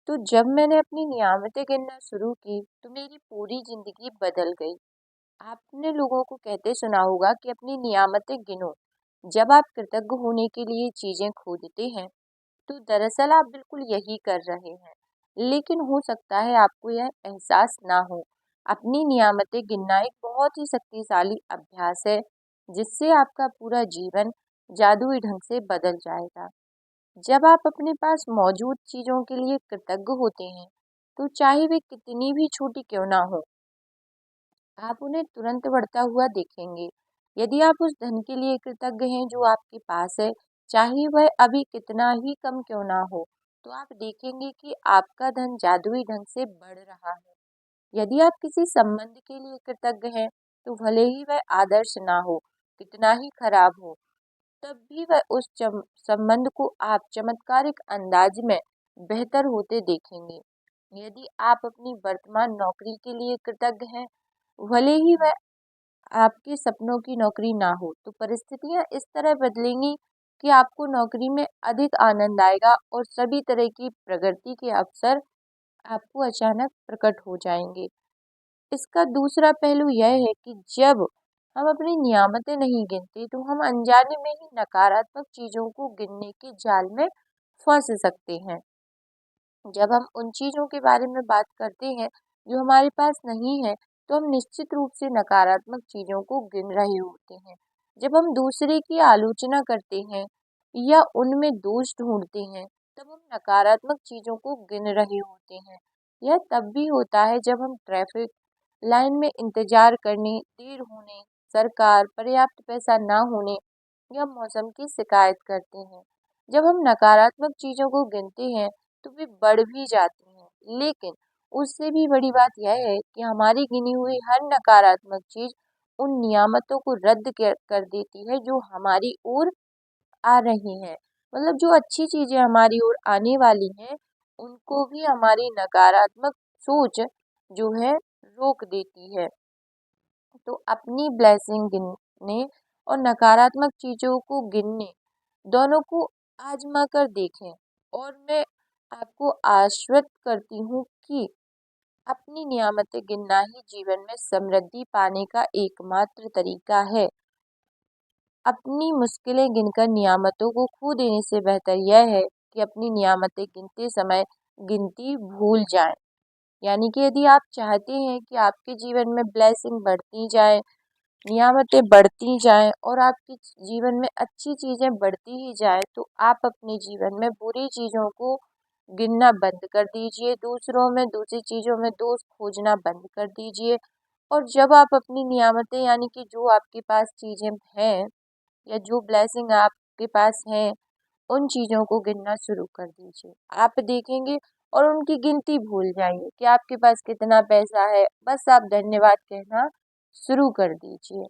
तो जब मैंने अपनी नियामतें गिनना शुरू की तो मेरी पूरी जिंदगी बदल गई। आपने लोगों को कहते सुना होगा कि अपनी नियामतें गिनो। जब आप कृतज्ञ होने के लिए चीजें खोजते हैं तो दरअसल आप बिल्कुल यही कर रहे हैं। लेकिन हो सकता है आपको यह एहसास ना हो। अपनी नियामतें गिनना एक बहुत ही शक्तिशाली अभ्यास है जिससे आपका पूरा जीवन जादुई ढंग से बदल जाएगा। जब आप अपने पास मौजूद चीजों के लिए कृतज्ञ होते हैं तो चाहे वे कितनी भी छोटी क्यों ना हो, आप उन्हें तुरंत बढ़ता हुआ देखेंगे। यदि आप उस धन के लिए कृतज्ञ हैं जो आपके पास है, चाहे वह अभी कितना ही कम क्यों ना हो, तो आप देखेंगे कि आपका धन जादुई ढंग से बढ़ रहा है। यदि आप किसी संबंध के लिए कृतज्ञ हैं, तो भले ही वह आदर्श ना हो, कितना ही खराब हो, तब भी वह उस संबंध को आप चमत्कारिक अंदाज में बेहतर होते देखेंगे। यदि आप अपनी वर्तमान नौकरी के लिए कृतज्ञ हैं, भले ही वह आपके सपनों की नौकरी ना हो, तो परिस्थितियां इस तरह बदलेंगी कि आपको नौकरी में अधिक आनंद आएगा और सभी तरह की प्रगति के अवसर आपको अचानक प्रकट हो जाएंगे। इसका दूसरा पहलू यह है कि जब हम अपनी नियामतें नहीं गिनते तो हम अनजाने में ही नकारात्मक चीजों को गिनने के जाल में फंस सकते हैं। जब हम उन चीजों के बारे में बात करते हैं जो हमारे पास नहीं है, तो हम निश्चित रूप से नकारात्मक चीजों को गिन रहे होते हैं। जब हम दूसरे की आलोचना करते हैं या उनमें दोष ढूंढते हैं, तब हम नकारात्मक चीजों को गिन रहे होते हैं। यह तब भी होता है जब हम ट्रैफिक लाइन में इंतजार करने, देर होने, सरकार, पर्याप्त पैसा ना होने या मौसम की शिकायत करते हैं। जब हम नकारात्मक चीजों को गिनते हैं तो वे बढ़ भी जाती हैं, लेकिन उससे भी बड़ी बात यह है कि हमारी गिनी हुई हर नकारात्मक चीज उन नियामतों को रद्द कर देती है जो हमारी ओर आ रही हैं। मतलब जो अच्छी चीजें हमारी ओर आने वाली हैं, उनको भी हमारी नकारात्मक सोच जो है रोक देती है। तो अपनी ब्लेसिंग गिनने और नकारात्मक चीजों को गिनने दोनों को आजमा कर देखें, और मैं आपको आश्वस्त करती हूँ कि अपनी नियामतें गिनना ही जीवन में समृद्धि पाने का एकमात्र तरीका है। अपनी मुश्किलें गिनकर नियामतों को खो देने से बेहतर यह है कि अपनी नियामतें गिनते समय गिनती भूल जाएं। यानी कि यदि आप चाहते हैं कि आपके जीवन में ब्लेसिंग बढ़ती जाए, नियामतें बढ़ती जाएं और आपके जीवन में अच्छी चीजें बढ़ती ही जाए, तो आप अपने जीवन में बुरी चीजों को गिनना बंद कर दीजिए, दूसरों में, दूसरी चीजों में दोष खोजना बंद कर दीजिए। और जब आप अपनी नियामतें यानी कि जो आपके पास चीजें हैं या जो ब्लेसिंग आपके पास हैं, उन चीजों को गिनना शुरू कर दीजिए। आप देखेंगे और उनकी गिनती भूल जाइए कि आपके पास कितना पैसा है, बस आप धन्यवाद कहना शुरू कर दीजिए।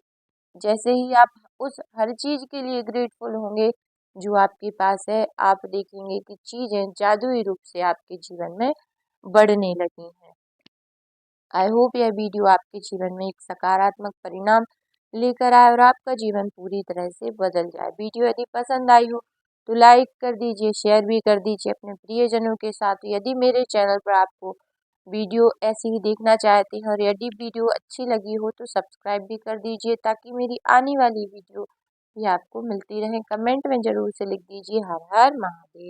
जैसे ही आप उस हर चीज के लिए ग्रेटफुल होंगे जो आपके पास है, आप देखेंगे कि चीजें जादुई रूप से आपके जीवन में बढ़ने लगी हैं। आई होप यह वीडियो आपके जीवन में एक सकारात्मक परिणाम लेकर आए और आपका जीवन पूरी तरह से बदल जाए। वीडियो यदि पसंद आई हो तो लाइक कर दीजिए, शेयर भी कर दीजिए अपने प्रियजनों के साथ। यदि मेरे चैनल पर आपको वीडियो ऐसी ही देखना चाहते हैं और यदि वीडियो अच्छी लगी हो तो सब्सक्राइब भी कर दीजिए ताकि मेरी आने वाली वीडियो भी आपको मिलती रहे। कमेंट में जरूर से लिख दीजिए हर हर महादेव।